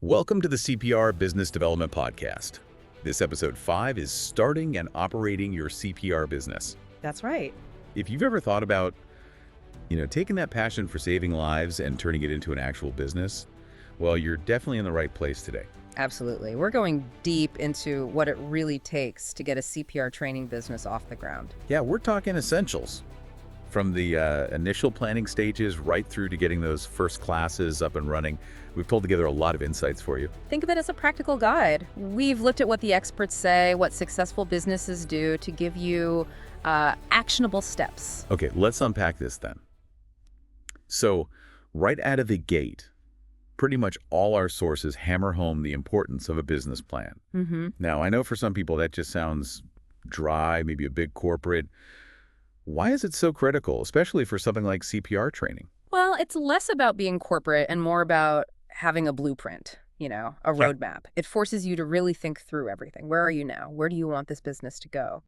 Welcome to the CPR Business Development Podcast. This episode 5 is starting and operating your CPR business. That's right. If you've ever thought about, taking that passion for saving lives and turning it into an actual business, well, you're definitely in the right place today. Absolutely. We're going deep into what it really takes to get a CPR training business off the ground. Yeah, we're talking essentials. From the initial planning stages right through to getting those first classes up and running. We've pulled together a lot of insights for you. Think of it as a practical guide. We've looked at what the experts say, what successful businesses do to give you actionable steps. Okay, let's unpack this then. So, right out of the gate, pretty much all our sources hammer home the importance of a business plan. Now, I know for some people that just sounds dry, maybe a big corporate. Why is it so critical, especially for something like CPR training? Well, it's less about being corporate and more about having a blueprint, a roadmap. It forces you to really think through everything. Where are you now? Where do you want this business to go?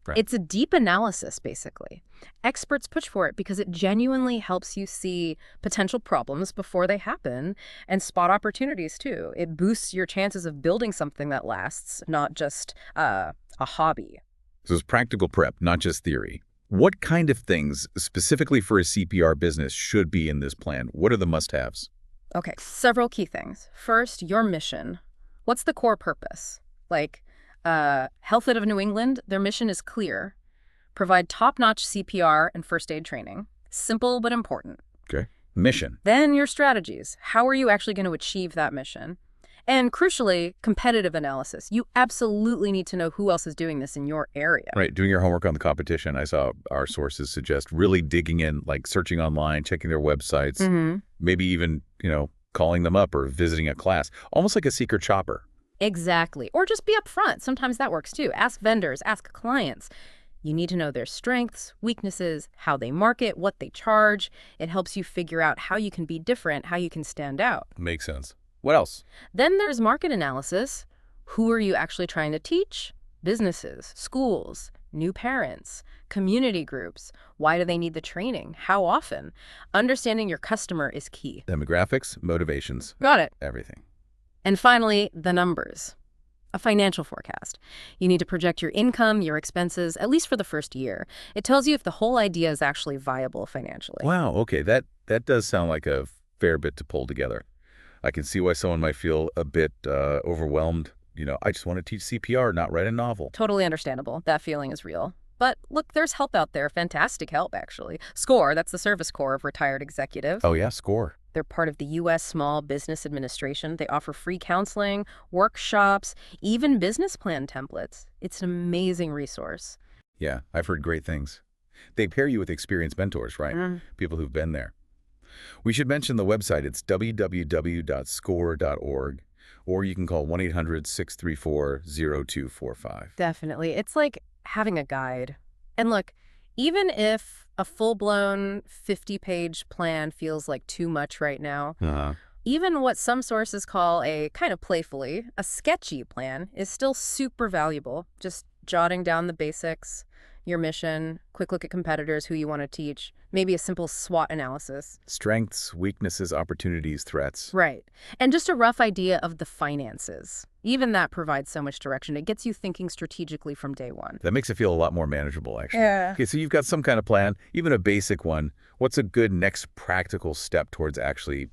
Right. It's a deep analysis, basically. Experts push for it because it genuinely helps you see potential problems before they happen and spot opportunities, too. It boosts your chances of building something that lasts, not just a hobby. So it's practical prep, not just theory. What kind of things, specifically for a CPR business, should be in this plan? What are the must-haves? Okay, several key things. First, your mission. What's the core purpose? Like, Health of New England, their mission is clear. Provide top-notch CPR and first aid training. Simple but important. Okay. Mission. Then your strategies. How are you actually going to achieve that mission? And crucially, competitive analysis. You absolutely need to know who else is doing this in your area. Right. Doing your homework on the competition. I saw our sources suggest really digging in, like searching online, checking their websites, maybe even, calling them up or visiting a class, almost like a secret shopper. Exactly. Or just be upfront. Sometimes that works too. Ask vendors, ask clients. You need to know their strengths, weaknesses, how they market, what they charge. It helps you figure out how you can be different, how you can stand out. Makes sense. What else? Then there's market analysis. Who are you actually trying to teach? Businesses, schools, new parents, community groups. Why do they need the training? How often? Understanding your customer is key. Demographics, motivations. Got it. Everything. And finally, the numbers. A financial forecast. You need to project your income, your expenses, at least for the first year. It tells you if the whole idea is actually viable financially. Wow, okay, that does sound like a fair bit to pull together. I can see why someone might feel a bit overwhelmed. I just want to teach CPR, not write a novel. Totally understandable. That feeling is real. But look, there's help out there. Fantastic help, actually. SCORE, that's the Service Corps of Retired Executives. Oh, yeah, SCORE. They're part of the U.S. Small Business Administration. They offer free counseling, workshops, even business plan templates. It's an amazing resource. Yeah, I've heard great things. They pair you with experienced mentors, right? People who've been there. We should mention the website. It's www.score.org, or you can call 1-800-634-0245. Definitely. It's like having a guide. And look, even if a full-blown 50-page plan feels like too much right now, even what some sources call a kind of playfully, a sketchy plan is still super valuable. Just jotting down the basics, your mission, quick look at competitors, who you want to teach, maybe a simple SWOT analysis. Strengths, weaknesses, opportunities, threats. Right. And just a rough idea of the finances. Even that provides so much direction. It gets you thinking strategically from day one. That makes it feel a lot more manageable, actually. Yeah. Okay, so you've got some kind of plan, even a basic one. What's a good next practical step towards actually,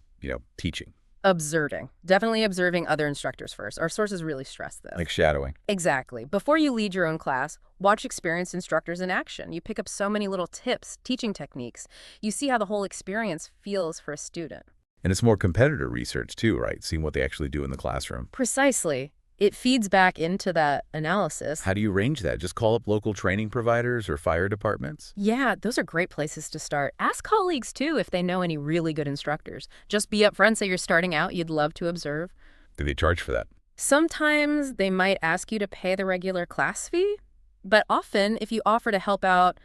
teaching? Observing. Definitely observing other instructors first. Our sources really stress this. Like shadowing. Exactly. Before you lead your own class, watch experienced instructors in action. You pick up so many little tips, teaching techniques. You see how the whole experience feels for a student. And it's more competitor research too, right? Seeing what they actually do in the classroom. Precisely. It feeds back into that analysis. How do you arrange that? Just call up local training providers or fire departments? Yeah, those are great places to start. Ask colleagues, too, if they know any really good instructors. Just be upfront, say you're starting out, you'd love to observe. Do they charge for that? Sometimes they might ask you to pay the regular class fee, but often if you offer to help out,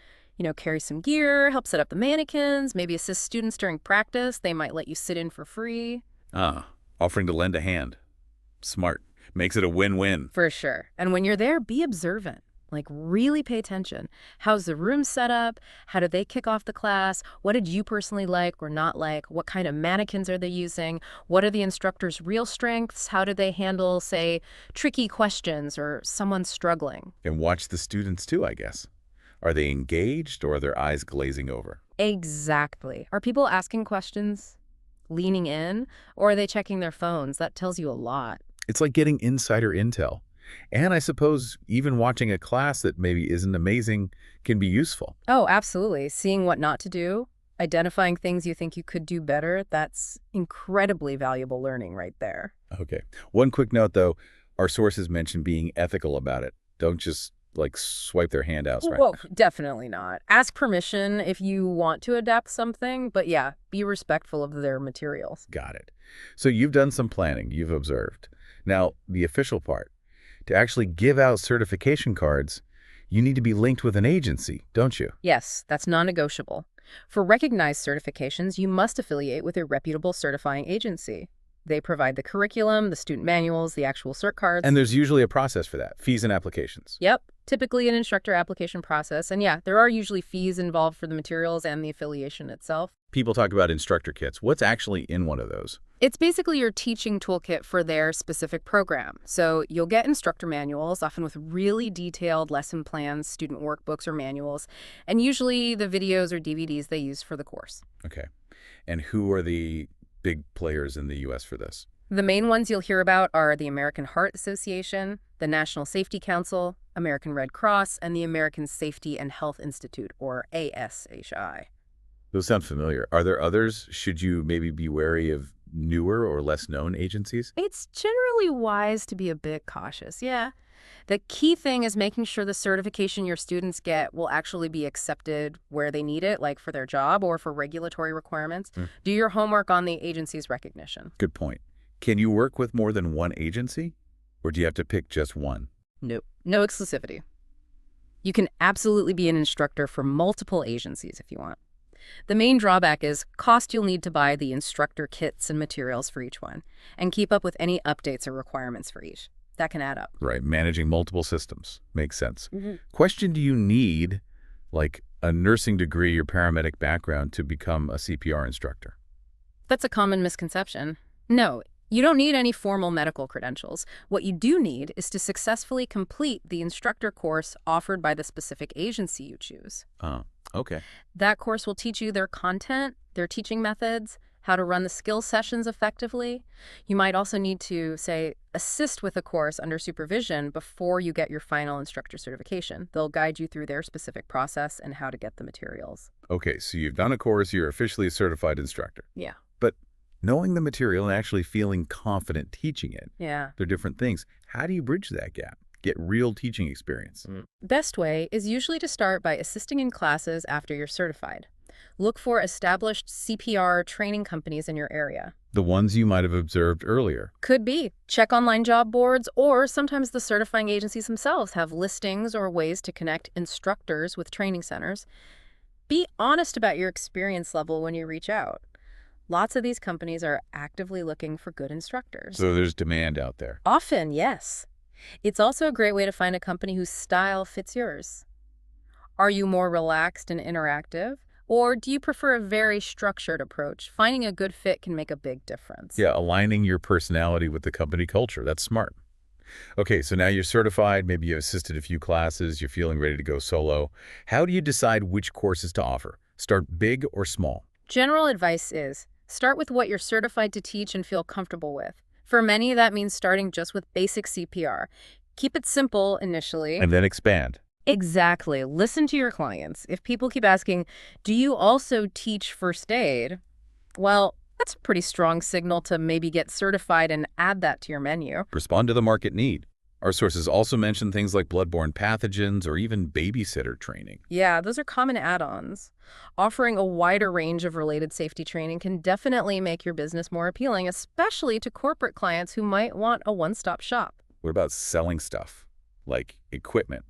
carry some gear, help set up the mannequins, maybe assist students during practice, they might let you sit in for free. Offering to lend a hand. Smart. Makes it a win-win. For sure. And when you're there, be observant. Like, really pay attention. How's the room set up? How do they kick off the class? What did you personally like or not like? What kind of mannequins are they using? What are the instructor's real strengths? How do they handle, say, tricky questions or someone struggling? And watch the students too, I guess. Are they engaged or are their eyes glazing over? Exactly. Are people asking questions, leaning in, or are they checking their phones? That tells you a lot. It's like getting insider intel. And I suppose even watching a class that maybe isn't amazing can be useful. Oh, absolutely. Seeing what not to do, identifying things you think you could do better, that's incredibly valuable learning right there. Okay. One quick note, though. Our sources mention being ethical about it. Don't just, like, swipe their handouts right Whoa, now. definitely not. Ask permission if you want to adapt something, but yeah, be respectful of their materials. Got it. So you've done some planning, you've observed. Now, the official part. To actually give out certification cards, you need to be linked with an agency, don't you? Yes, that's non-negotiable. For recognized certifications, you must affiliate with a reputable certifying agency. They provide the curriculum, the student manuals, the actual cert cards. And there's usually a process for that, fees and applications. Yep, typically an instructor application process. And yeah, there are usually fees involved for the materials and the affiliation itself. People talk about instructor kits. What's actually in one of those? It's basically your teaching toolkit for their specific program. So you'll get instructor manuals, often with really detailed lesson plans, student workbooks or manuals, and usually the videos or DVDs they use for the course. Okay. And who are the big players in the U.S. for this? The main ones you'll hear about are the American Heart Association, the National Safety Council, American Red Cross, and the American Safety and Health Institute, or ASHI. Those sound familiar. Are there others? Should you maybe be wary of newer or less known agencies? It's generally wise to be a bit cautious, yeah. The key thing is making sure the certification your students get will actually be accepted where they need it, like for their job or for regulatory requirements. Do your homework on the agency's recognition. Good point. Can you work with more than one agency? Or do you have to pick just one? Nope. No exclusivity. You can absolutely be an instructor for multiple agencies if you want. The main drawback is cost. You'll need to buy the instructor kits and materials for each one and keep up with any updates or requirements for each. That can add up. Right. Managing multiple systems. Makes sense. Question, do you need, like, a nursing degree or paramedic background to become a CPR instructor? That's a common misconception. No, you don't need any formal medical credentials. What you do need is to successfully complete the instructor course offered by the specific agency you choose. Okay. That course will teach you their content, their teaching methods, how to run the skill sessions effectively. You might also need to, say, assist with a course under supervision before you get your final instructor certification. They'll guide you through their specific process and how to get the materials. Okay, so you've done a course, you're officially a certified instructor. Yeah. But knowing the material and actually feeling confident teaching it, Yeah. they're different things. How do you bridge that gap? Get real teaching experience? Best way is usually to start by assisting in classes after you're certified. Look for established CPR training companies in your area. The ones you might have observed earlier. Could be. Check online job boards, or sometimes the certifying agencies themselves have listings or ways to connect instructors with training centers. Be honest about your experience level when you reach out. Lots of these companies are actively looking for good instructors. So there's demand out there. Often, yes. It's also a great way to find a company whose style fits yours. Are you more relaxed and interactive? Or do you prefer a very structured approach? Finding a good fit can make a big difference. Yeah, aligning your personality with the company culture. That's smart. Okay, so now you're certified, maybe you've assisted a few classes, you're feeling ready to go solo. How do you decide which courses to offer? Start big or small? General advice is, start with what you're certified to teach and feel comfortable with. For many, that means starting just with basic CPR. Keep it simple initially. And then expand. Exactly. Listen to your clients. If people keep asking, do you also teach first aid? Well, that's a pretty strong signal to maybe get certified and add that to your menu. Respond to the market need. Our sources also mention things like bloodborne pathogens or even babysitter training. Yeah, those are common add-ons. Offering a wider range of related safety training can definitely make your business more appealing, especially to corporate clients who might want a one-stop shop. What about selling stuff, like equipment?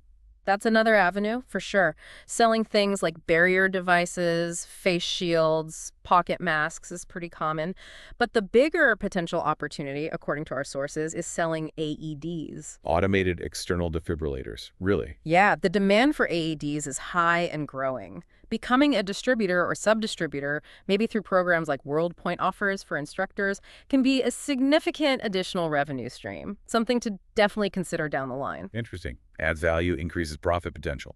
That's another avenue, for sure. Selling things like barrier devices, face shields, pocket masks is pretty common. But the bigger potential opportunity, according to our sources, is selling AEDs. Automated external defibrillators. Really? Yeah, the demand for AEDs is high and growing. Becoming a distributor or sub-distributor, maybe through programs like World Point offers for instructors, can be a significant additional revenue stream, something to definitely consider down the line. Interesting. Adds value, increases profit potential.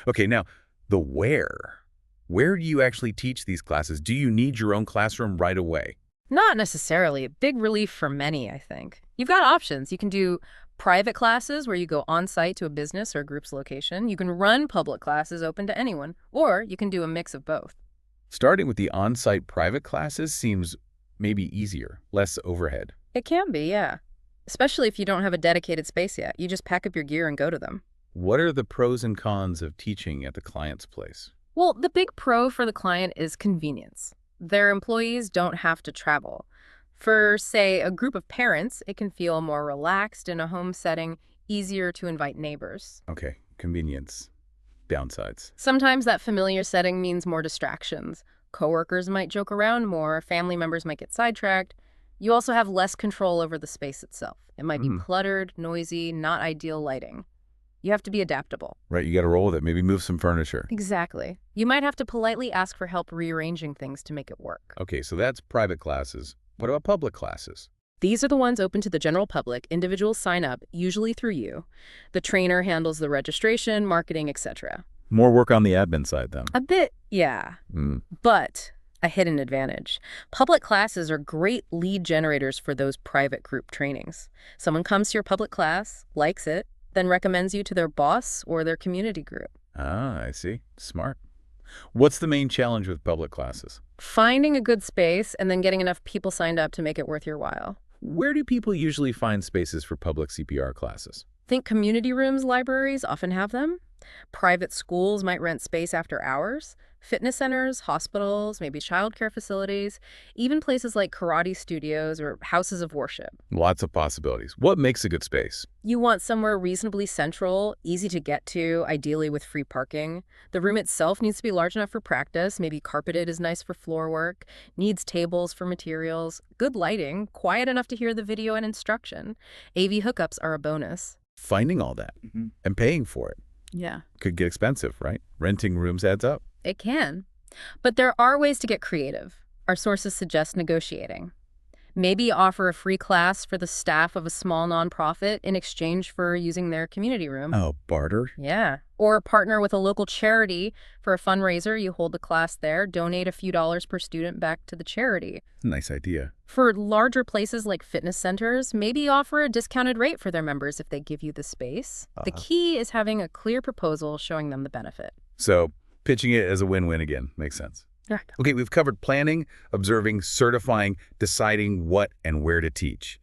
Okay, now, the where. Where do you actually teach these classes? Do you need your own classroom right away? Not necessarily. Big relief for many, I think. You've got options. You can do private classes where you go on-site to a business or a group's location. You can run public classes open to anyone, or you can do a mix of both. Starting with the on-site private classes seems maybe easier, less overhead. It can be, yeah. Especially if you don't have a dedicated space yet. You just pack up your gear and go to them. What are the pros and cons of teaching at the client's place? Well, the big pro for the client is convenience. Their employees don't have to travel. For, say, a group of parents, it can feel more relaxed in a home setting, easier to invite neighbors. Okay, convenience. Downsides. Sometimes that familiar setting means more distractions. Coworkers might joke around more, family members might get sidetracked. You also have less control over the space itself. It might be cluttered, noisy, not ideal lighting. You have to be adaptable. Right, you got to roll with it. Maybe move some furniture. Exactly. You might have to politely ask for help rearranging things to make it work. Okay, so that's private classes. What about public classes? These are the ones open to the general public. Individuals sign up, usually through you. The trainer handles the registration, marketing, etc. More work on the admin side, then. A bit, yeah. But a hidden advantage. Public classes are great lead generators for those private group trainings. Someone comes to your public class, likes it, then recommends you to their boss or their community group. Ah, I see. Smart. What's the main challenge with public classes? Finding a good space and then getting enough people signed up to make it worth your while. Where do people usually find spaces for public CPR classes? Think community rooms, libraries often have them. Private schools might rent space after hours. Fitness centers, hospitals, maybe childcare facilities, even places like karate studios or houses of worship. Lots of possibilities. What makes a good space? You want somewhere reasonably central, easy to get to, ideally with free parking. The room itself needs to be large enough for practice, maybe carpeted is nice for floor work, needs tables for materials, good lighting, quiet enough to hear the video and instruction. AV hookups are a bonus. Finding all that and paying for it. Yeah. Could get expensive, right? Renting rooms adds up. It can. But there are ways to get creative. Our sources suggest negotiating. Maybe offer a free class for the staff of a small nonprofit in exchange for using their community room. Oh, barter? Yeah. Or partner with a local charity for a fundraiser. You hold the class there, donate a few dollars per student back to the charity. Nice idea. For larger places like fitness centers, maybe offer a discounted rate for their members if they give you the space. The key is having a clear proposal showing them the benefit. So, pitching it as a win-win again. Makes sense. Right. Okay, we've covered planning, observing, certifying, deciding what and where to teach.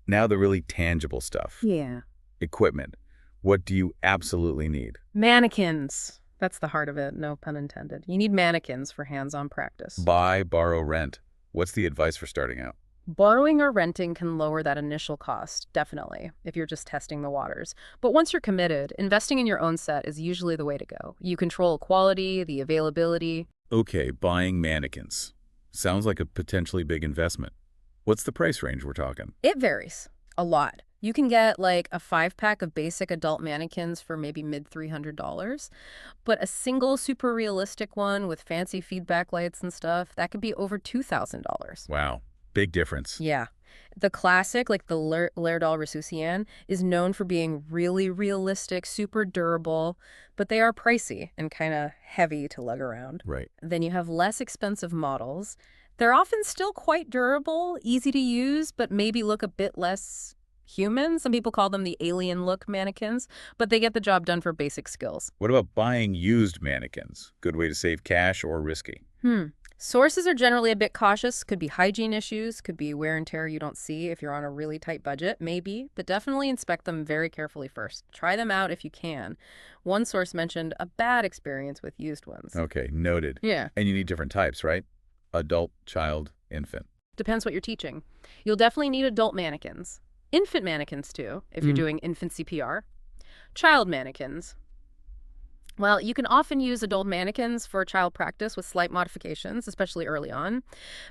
Now the really tangible stuff. Yeah. Equipment. What do you absolutely need? Mannequins. That's the heart of it, no pun intended. You need mannequins for hands-on practice. Buy, borrow, rent. What's the advice for starting out? Borrowing or renting can lower that initial cost, definitely, if you're just testing the waters. But once you're committed, investing in your own set is usually the way to go. You control quality, the availability. Okay, buying mannequins. Sounds like a potentially big investment. What's the price range we're talking? It varies a lot. You can get like a 5-pack of basic adult mannequins for maybe mid-$300, but a single super realistic one with fancy feedback lights and stuff, that could be over $2,000. Wow. Big difference. Yeah. The classic, like the L'Oreal Ressuscien, is known for being really realistic, super durable, but they are pricey and kind of heavy to lug around. Right. Then you have less expensive models. They're often still quite durable, easy to use, but maybe look a bit less human. Some people call them the alien look mannequins, but they get the job done for basic skills. What about buying used mannequins? Good way to save cash or risky? Sources are generally a bit cautious. Could be hygiene issues, could be wear and tear you don't see if you're on a really tight budget, maybe, but definitely inspect them very carefully first. Try them out if you can. One source mentioned a bad experience with used ones. Okay, noted. Yeah. And you need different types, right? Adult, child, infant. Depends what you're teaching. You'll definitely need adult mannequins. Infant mannequins, too, if you're doing infant CPR. Child mannequins. Well, you can often use adult mannequins for child practice with slight modifications, especially early on.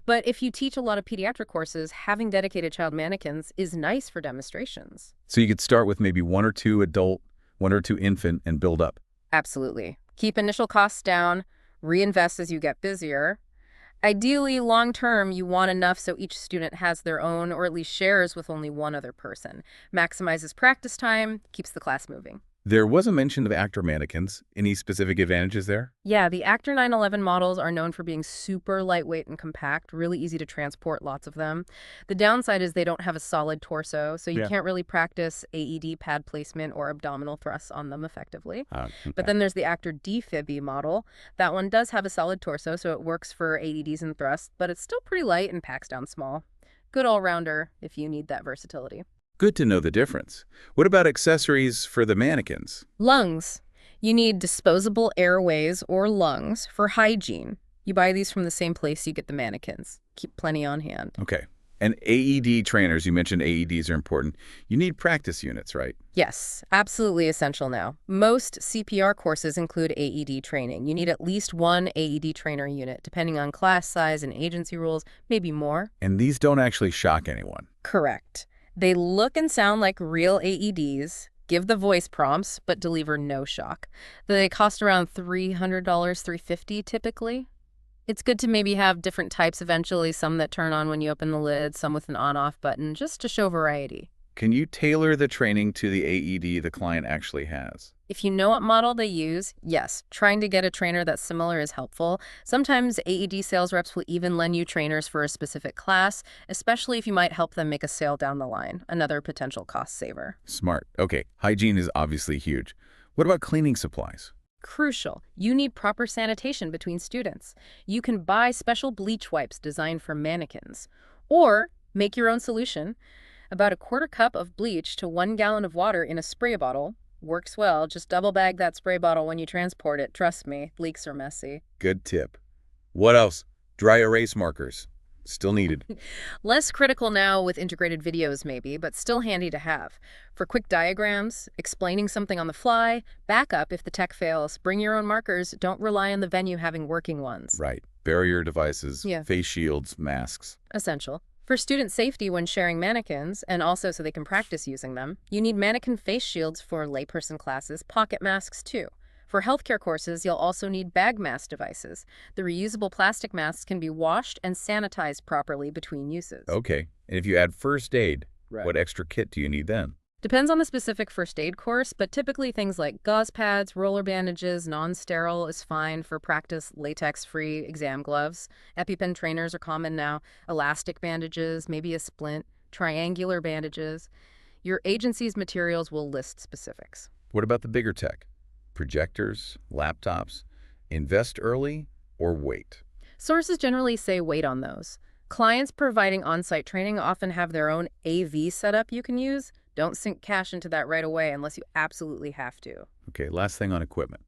But if you teach a lot of pediatric courses, having dedicated child mannequins is nice for demonstrations. So you could start with maybe 1 or 2 adult, 1 or 2 infant, and build up. Absolutely. Keep initial costs down, reinvest as you get busier. Ideally, long term, you want enough so each student has their own or at least shares with only one other person. Maximizes practice time, keeps the class moving. There was a mention of actor mannequins. Any specific advantages there? Yeah, the Actor 911 models are known for being super lightweight and compact, really easy to transport, lots of them. The downside is they don't have a solid torso, so you can't really practice AED pad placement or abdominal thrusts on them effectively. Okay. But then there's the Actor DFib model. That one does have a solid torso, so it works for AEDs and thrusts, but it's still pretty light and packs down small. Good all-rounder if you need that versatility. Good to know the difference. What about accessories for the mannequins? Lungs. You need disposable airways or lungs for hygiene. You buy these from the same place you get the mannequins. Keep plenty on hand. Okay. And AED trainers, you mentioned AEDs are important. You need practice units, right? Yes, absolutely essential now. Most CPR courses include AED training. You need at least one AED trainer unit, depending on class size and agency rules, maybe more. And these don't actually shock anyone. Correct. They look and sound like real AEDs, give the voice prompts, but deliver no shock. They cost around $300, $350 typically. It's good to maybe have different types eventually, some that turn on when you open the lid, some with an on-off button, just to show variety. Can you tailor the training to the AED the client actually has? If you know what model they use, yes, trying to get a trainer that's similar is helpful. Sometimes AED sales reps will even lend you trainers for a specific class, especially if you might help them make a sale down the line, another potential cost saver. Smart. Okay, hygiene is obviously huge. What about cleaning supplies? Crucial. You need proper sanitation between students. You can buy special bleach wipes designed for mannequins, or make your own solution. About a quarter cup of bleach to 1 gallon of water in a spray bottle. Works well. Just double bag that spray bottle when you transport it. Trust me, leaks are messy. Good tip. What else? Dry erase markers. Still needed. Less critical now with integrated videos maybe, but still handy to have. For quick diagrams, explaining something on the fly, backup if the tech fails, bring your own markers, don't rely on the venue having working ones. Right. Barrier devices, face shields, masks. Essential. For student safety when sharing mannequins, and also so they can practice using them, you need mannequin face shields for layperson classes, pocket masks too. For healthcare courses, you'll also need bag mask devices. The reusable plastic masks can be washed and sanitized properly between uses. Okay. And if you add first aid, what extra kit do you need then? Depends on the specific first aid course, but typically things like gauze pads, roller bandages, non-sterile is fine for practice, latex-free exam gloves. EpiPen trainers are common now, elastic bandages, maybe a splint, triangular bandages. Your agency's materials will list specifics. What about the bigger tech? Projectors, laptops? Invest early or wait? Sources generally say wait on those. Clients providing on-site training often have their own AV setup you can use. Don't sink cash into that right away unless you absolutely have to. Okay, last thing on equipment.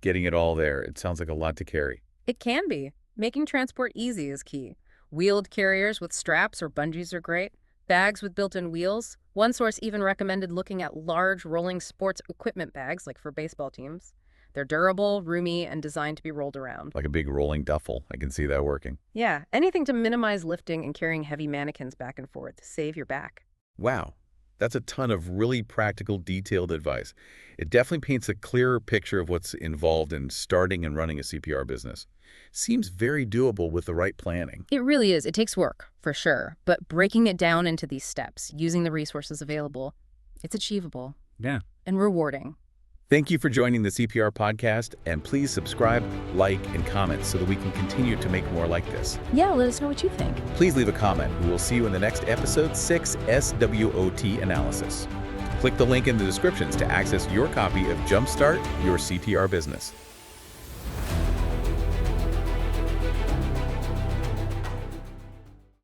Getting it all there. It sounds like a lot to carry. It can be. Making transport easy is key. Wheeled carriers with straps or bungees are great. Bags with built-in wheels. One source even recommended looking at large rolling sports equipment bags, like for baseball teams. They're durable, roomy, and designed to be rolled around. Like a big rolling duffel. I can see that working. Yeah, anything to minimize lifting and carrying heavy mannequins back and forth to save your back. Wow. That's a ton of really practical, detailed advice. It definitely paints a clearer picture of what's involved in starting and running a CPR business. Seems very doable with the right planning. It really is. It takes work, for sure. But breaking it down into these steps, using the resources available, it's achievable. Yeah. And rewarding. Thank you for joining the CPR podcast, and please subscribe, like, and comment so that we can continue to make more like this. Yeah, let us know what you think. Please leave a comment. We will see you in the next episode 6 SWOT analysis. Click the link in the descriptions to access your copy of Jumpstart Your CPR Business.